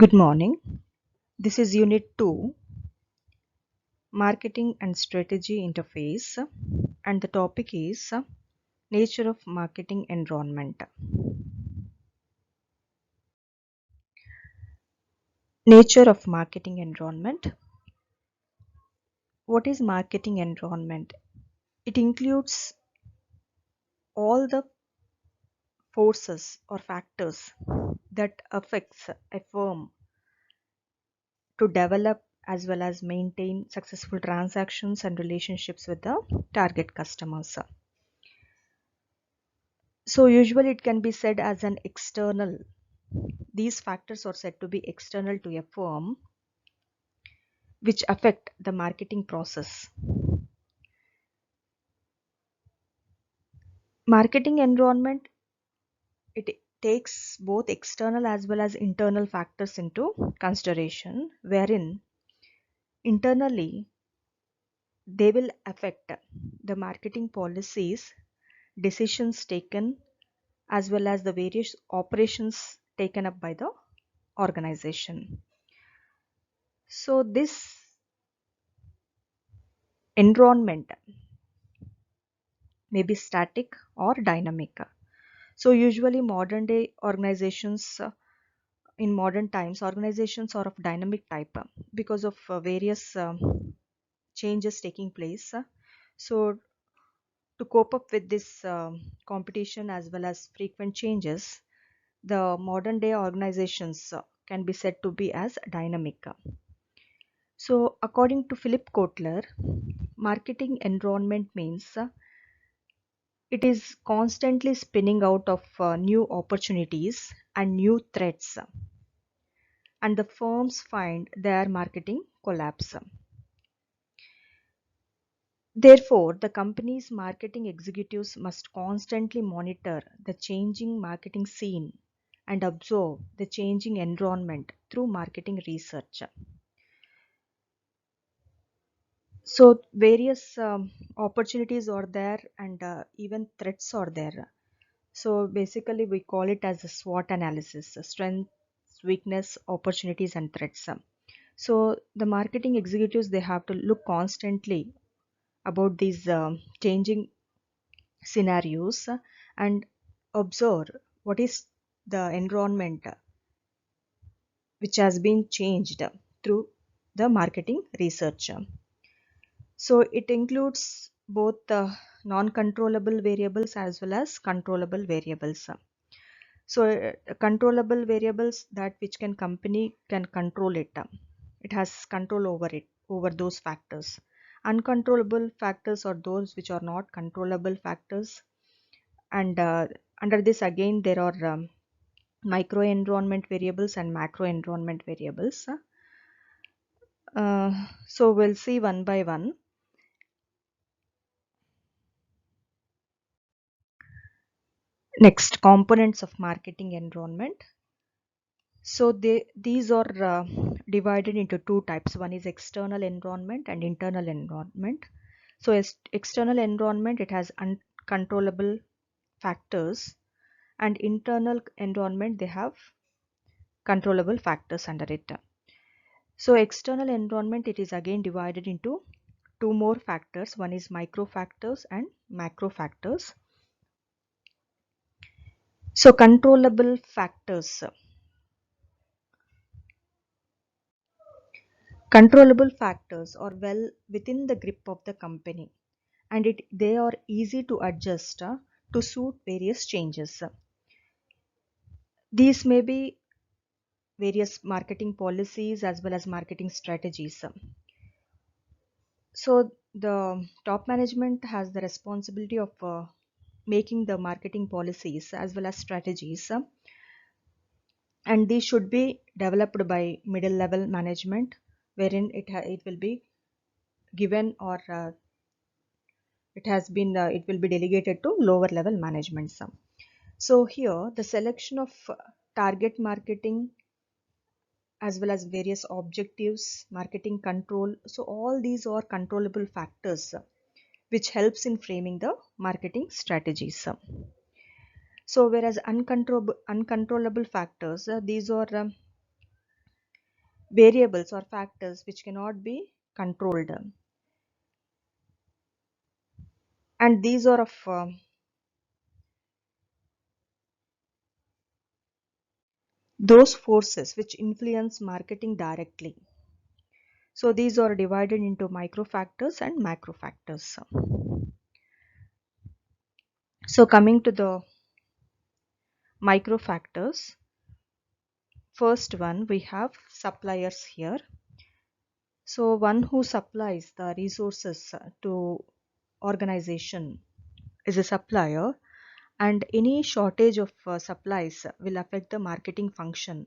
Good morning. This is Unit 2, Marketing and Strategy Interface, and the topic is Nature of Marketing Environment. Nature of Marketing Environment. What is marketing environment? It includes all the forces or factors that affects a firm to develop as well as maintain successful transactions and relationships with the target customers. So usually it can be said as an external. These factors are said to be external to a firm which affect the marketing process. Marketing environment, it takes both external as well as internal factors into consideration, wherein internally they will affect the marketing policies, decisions taken, as well as the various operations taken up by the organization. So this environment may be static or dynamic. So usually modern day organizations, in modern times, organizations are of dynamic type because of various changes taking place. So to cope up with this competition as well as frequent changes, the modern day organizations can be said to be as dynamic. So according to Philip Kotler, marketing environment means it is constantly spinning out of new opportunities and new threats, and the firms find their marketing collapse. Therefore, the company's marketing executives must constantly monitor the changing marketing scene and observe the changing environment through marketing research. So, various opportunities are there and even threats are there. So basically we call it as a SWOT analysis, strengths, weakness, opportunities and threats. So the marketing executives, they have to look constantly about these changing scenarios and observe what is the environment which has been changed through the marketing research. So it includes both the non-controllable variables as well as controllable variables. So controllable variables, that which can company can control it, it has control over it, over those factors. Uncontrollable factors are those which are not controllable factors, and under this again there are micro environment variables and macro environment variables. So we'll see one by one. Next, components of marketing environment. So these are divided into two types. One is external environment and internal environment. So external environment, it has uncontrollable factors, and internal environment, they have controllable factors under it. So external environment, it is again divided into two more factors. One is micro factors and macro factors. So controllable factors. Controllable factors are well within the grip of the company, and they are easy to adjust to suit various changes. These may be various marketing policies as well as marketing strategies. So the top management has the responsibility of making the marketing policies as well as strategies, and these should be developed by middle level management, wherein it will be given or it will be delegated to lower level management. So here the selection of target marketing as well as various objectives, marketing control, so all these are controllable factors which helps in framing the marketing strategies. So whereas uncontrollable factors, these are variables or factors which cannot be controlled, and these are of those forces which influence marketing directly. So these are divided into micro factors and macro factors. So coming to the micro factors, first one we have suppliers here. So one who supplies the resources to organization is a supplier, and any shortage of supplies will affect the marketing function,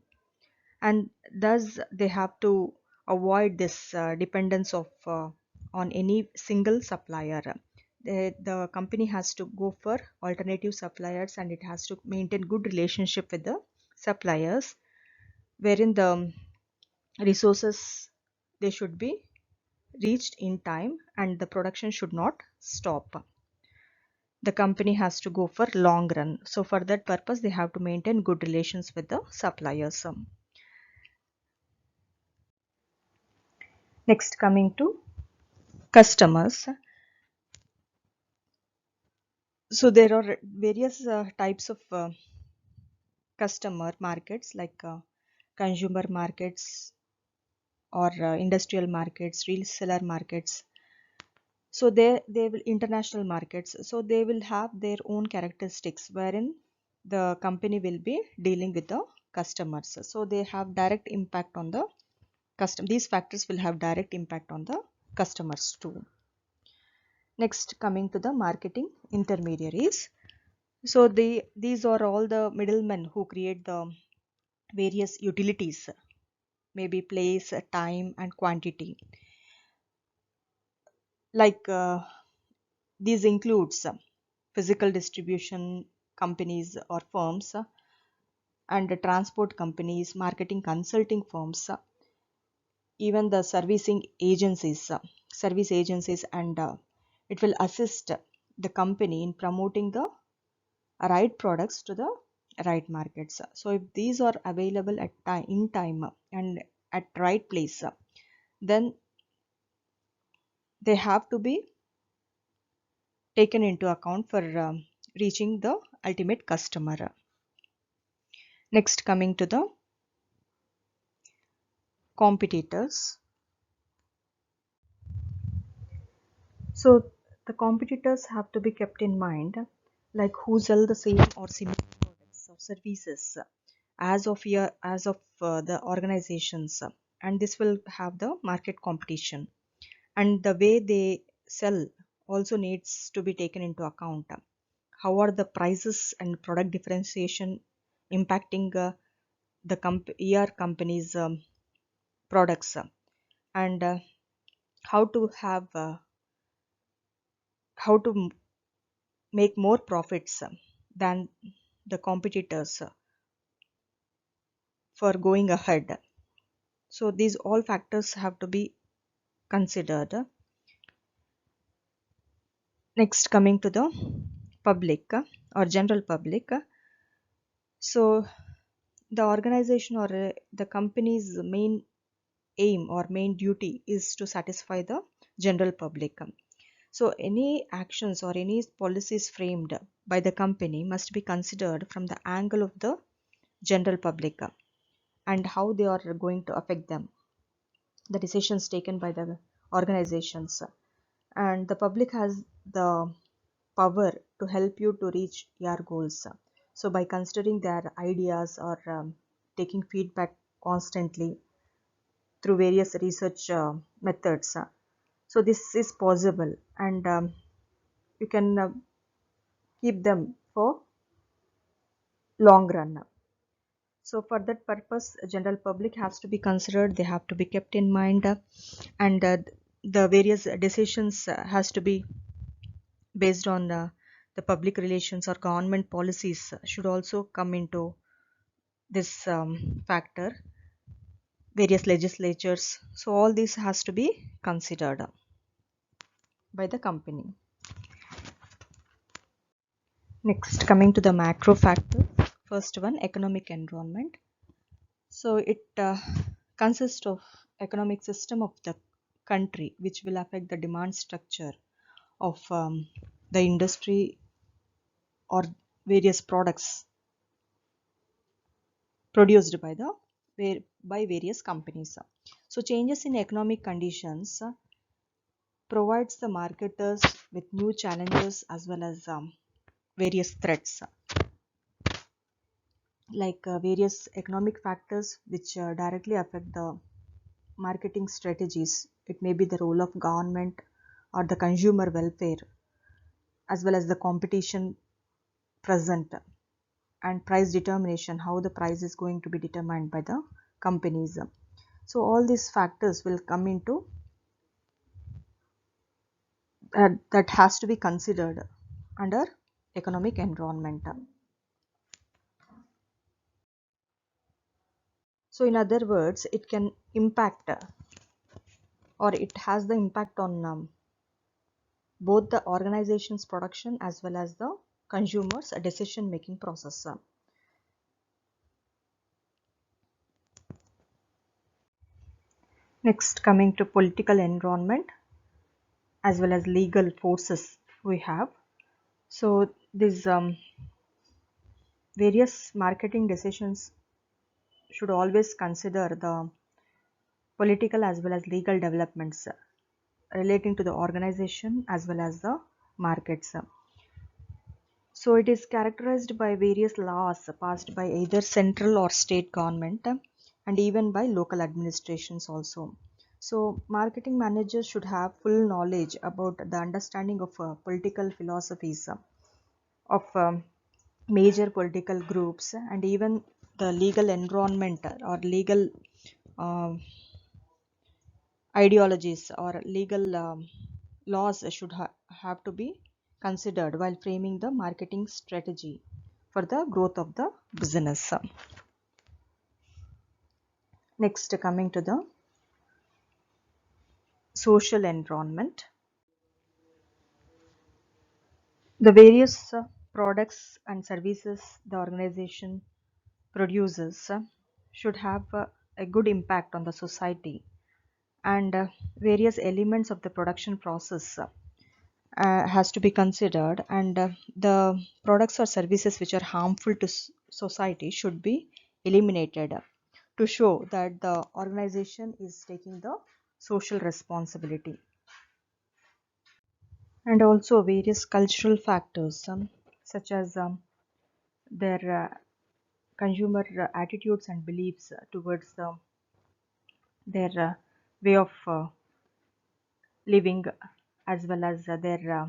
and thus they have to avoid this dependence of on any single supplier. The company has to go for alternative suppliers, and it has to maintain good relationship with the suppliers, wherein the resources they should be reached in time and the production should not stop. The company has to go for long run, so for that purpose they have to maintain good relations with the suppliers. Next, coming to customers. So there are various types of customer markets, like consumer markets or industrial markets, reseller markets. So they will international markets. So they will have their own characteristics wherein the company will be dealing with the customers. So they have direct impact on the custom. These factors will have direct impact on the customers too. Next, coming to the marketing intermediaries. So these are all the middlemen who create the various utilities, maybe place, time, and quantity. Like these includes physical distribution companies or firms, and the transport companies, marketing consulting firms, even the service agencies, and it will assist the company in promoting the right products to the right markets. So if these are available at time in time and at right place, then they have to be taken into account for reaching the ultimate customer. Next, coming to the competitors. So the competitors have to be kept in mind, like who sell the same or similar products or services as of the organizations, and this will have the market competition, and the way they sell also needs to be taken into account. How are the prices and product differentiation impacting the company's products, and how to have how to make more profits than the competitors for going ahead. So these all factors have to be considered. Next, coming to the public or general public. So the organization or the company's main aim or main duty is to satisfy the general public. So any actions or any policies framed by the company must be considered from the angle of the general public, and how they are going to affect them, the decisions taken by the organizations, and the public has the power to help you to reach your goals. So by considering their ideas or taking feedback constantly through various research methods, so this is possible, and you can keep them for long run. So for that purpose, general public has to be considered, they have to be kept in mind, and the various decisions has to be based on the public relations or government policies should also come into this factor, various legislatures. So all this has to be considered by the company. Next, coming to the macro factors. First one, economic environment. So it consists of economic system of the country, which will affect the demand structure of the industry or various products produced by the by various companies. So changes in economic conditions provides the marketers with new challenges as well as various threats, like various economic factors which directly affect the marketing strategies. It may be the role of government or the consumer welfare, as well as the competition present and price determination, how the price is going to be determined by the companies. So all these factors will come into that has to be considered under economic environment. So in other words, it can impact or it has the impact on both the organization's production as well as the consumers decision making process. Next, coming to political environment as well as legal forces we have. So these various marketing decisions should always consider the political as well as legal developments relating to the organization as well as the markets. So it is characterized by various laws passed by either central or state government, and even by local administrations also. So marketing managers should have full knowledge about the understanding of political philosophies of major political groups, and even the legal environment or legal uh, ideologies or legal laws should have to be considered while framing the marketing strategy for the growth of the business. Next, coming to the social environment, the various products and services the organization produces should have a good impact on the society, and various elements of the production process has to be considered, and the products or services which are harmful to society should be eliminated to show that the organization is taking the social responsibility. And also various cultural factors such as their consumer attitudes and beliefs towards their way of living, as well as their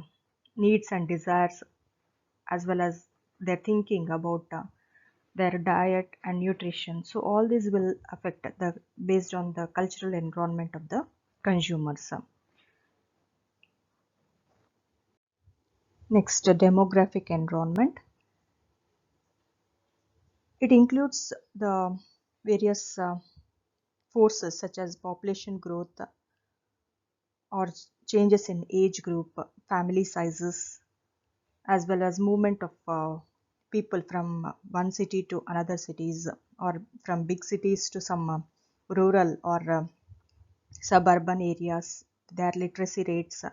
needs and desires, as well as their thinking about their diet and nutrition. So all this will affect the based on the cultural environment of the consumers. Next, demographic environment. It includes the various forces such as population growth or changes in age group, family sizes, as well as movement of people from one city to another cities, or from big cities to some rural or suburban areas, their literacy rates.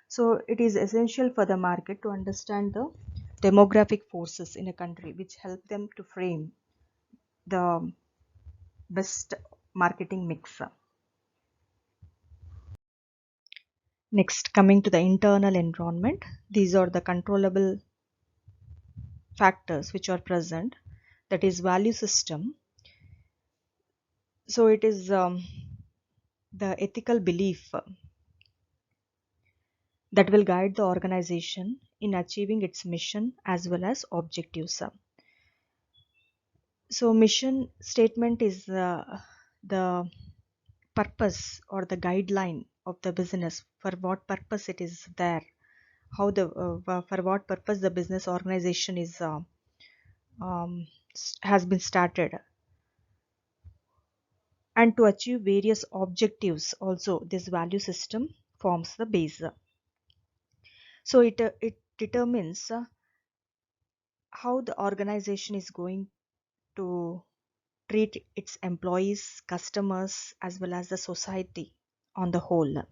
So it is essential for the market to understand the demographic forces in a country, which help them to frame the best marketing mix. Next, coming to the internal environment, these are the controllable factors which are present, that is value system. So it is the ethical belief that will guide the organization in achieving its mission as well as objectives. So mission statement is the purpose or the guideline of the business, for what purpose it is there, how the for what purpose the business organization is has been started, and to achieve various objectives also this value system forms the base. So it determines how the organization is going to treat its employees, customers, as well as the society on the whole.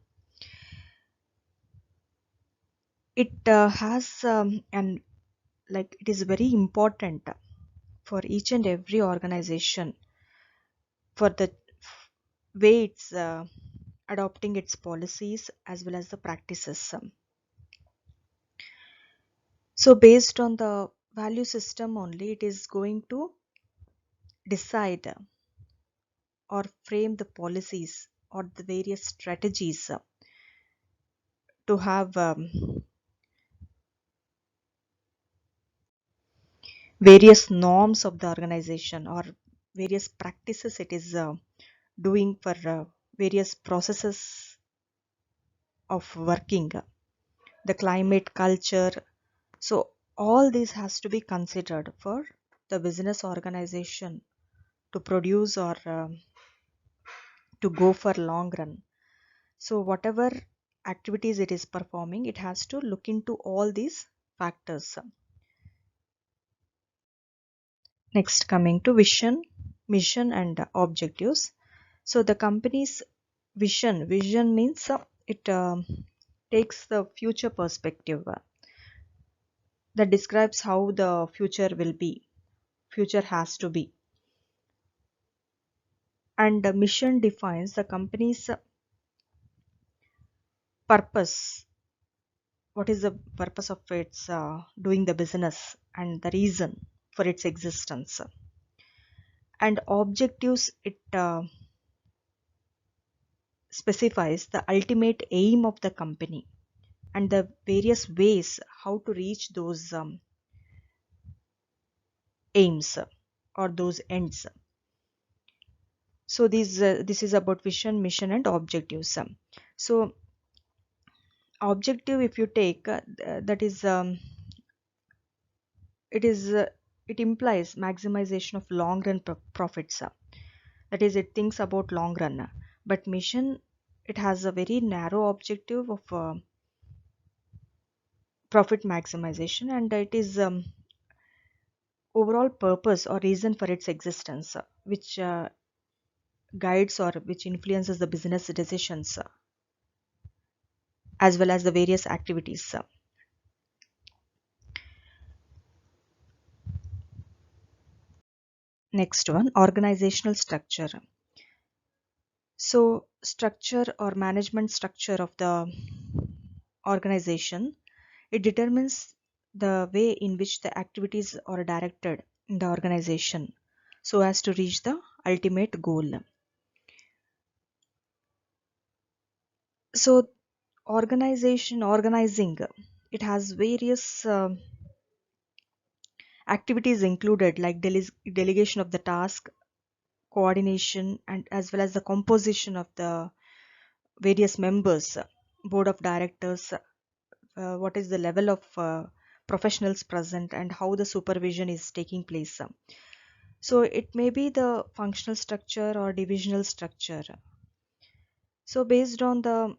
It has and like it is very important for each and every organization for the way it's adopting its policies as well as the practices. So based on the value system only, it is going to decide or frame the policies or the various strategies to have various norms of the organization or various practices it is doing for various processes of working, the climate, culture. So all this has to be considered for the business organization to produce or to go for long run. So whatever activities it is performing, it has to look into all these factors. Next, coming to vision, mission, and objectives. So the company's vision means it takes the future perspective that describes how the future will be, future has to be. And the mission defines the company's purpose. What is the purpose of its doing the business and the reason for its existence? And objectives, it specifies the ultimate aim of the company and the various ways how to reach those aims or those ends. So this is about vision, mission, and objectives. So objective, if you take that is it is it implies maximization of long run profits. That is, it thinks about long run. But mission, it has a very narrow objective of profit maximization, and it is overall purpose or reason for its existence, which guides or which influences the business decisions as well as the various activities. Next one, organizational structure. So structure or management structure of the organization, it determines the way in which the activities are directed in the organization so as to reach the ultimate goal. So organizing, it has various activities included like delegation of the task, coordination, and as well as the composition of the various members, board of directors, what is the level of professionals present, and how the supervision is taking place. So it may be the functional structure or divisional structure. So based on the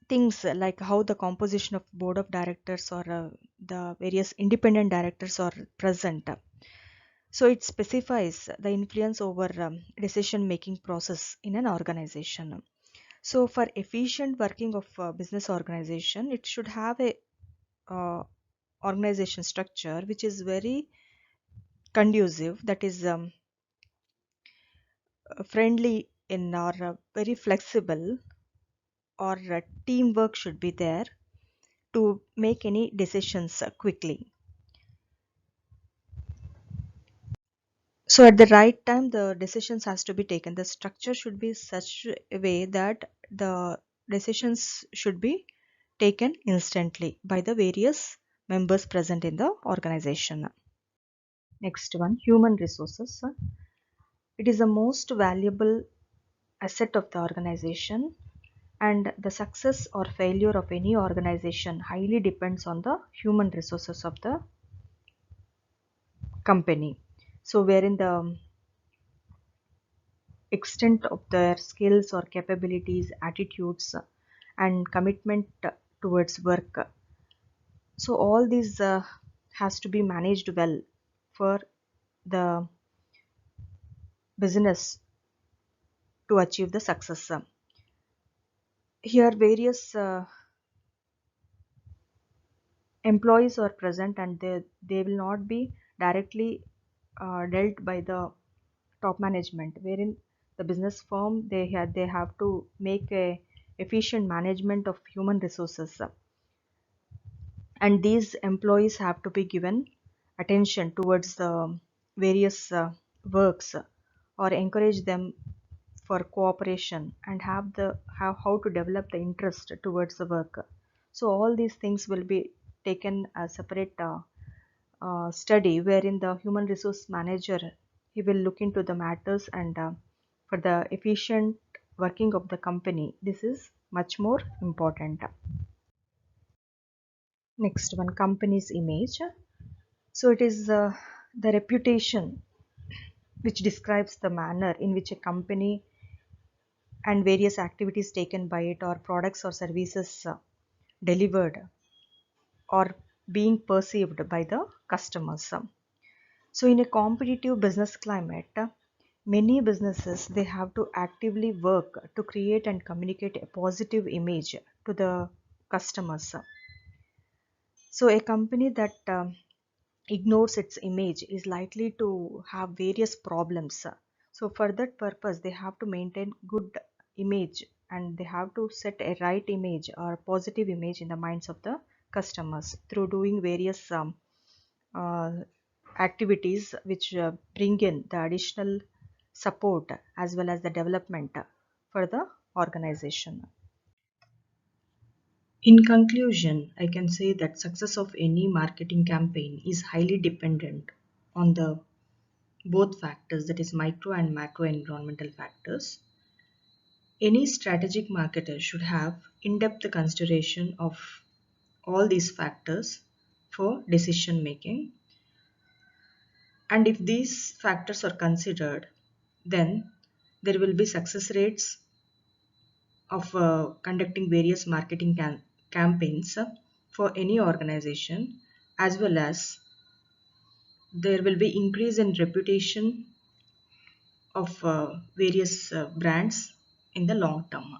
things like how the composition of board of directors or the various independent directors are present, so it specifies the influence over decision making process in an organization. So for efficient working of business organization, it should have a uh, organization structure which is very conducive, that is friendly in or very flexible, or teamwork should be there to make any decisions quickly. So at the right time the decisions has to be taken. The structure should be such a way that the decisions should be taken instantly by the various members present in the organization. Next one, human resources. It is the most valuable asset of the organization, and the success or failure of any organization highly depends on the human resources of the company. So wherein the extent of their skills or capabilities, attitudes, and commitment towards work. So all these has to be managed well for the business to achieve the success. Here, various employees are present, and they will not be directly dealt by the top management, wherein the business firm they have to make a efficient management of human resources, and these employees have to be given attention towards the various works, or encourage them for cooperation, and have how to develop the interest towards the work. So all these things will be taken a separate study, wherein the human resource manager, he will look into the matters, and for the efficient working of the company, this is much more important. Next one, company's image. So it is the reputation which describes the manner in which a company and various activities taken by it, or products or services delivered, or being perceived by the customers. So in a competitive business climate, many businesses, they have to actively work to create and communicate a positive image to the customers. So a company that ignores its image is likely to have various problems. So for that purpose, they have to maintain good image, and they have to set a right image or positive image in the minds of the customers through doing various uh, activities which bring in the additional support as well as the development for the organization. In conclusion, I can say that success of any marketing campaign is highly dependent on the both factors, that is micro and macro environmental factors. Any strategic marketer should have in-depth consideration of all these factors for decision making. And if these factors are considered, then there will be success rates of conducting various marketing campaigns for any organization, as well as there will be increase in reputation of various brands in the long term.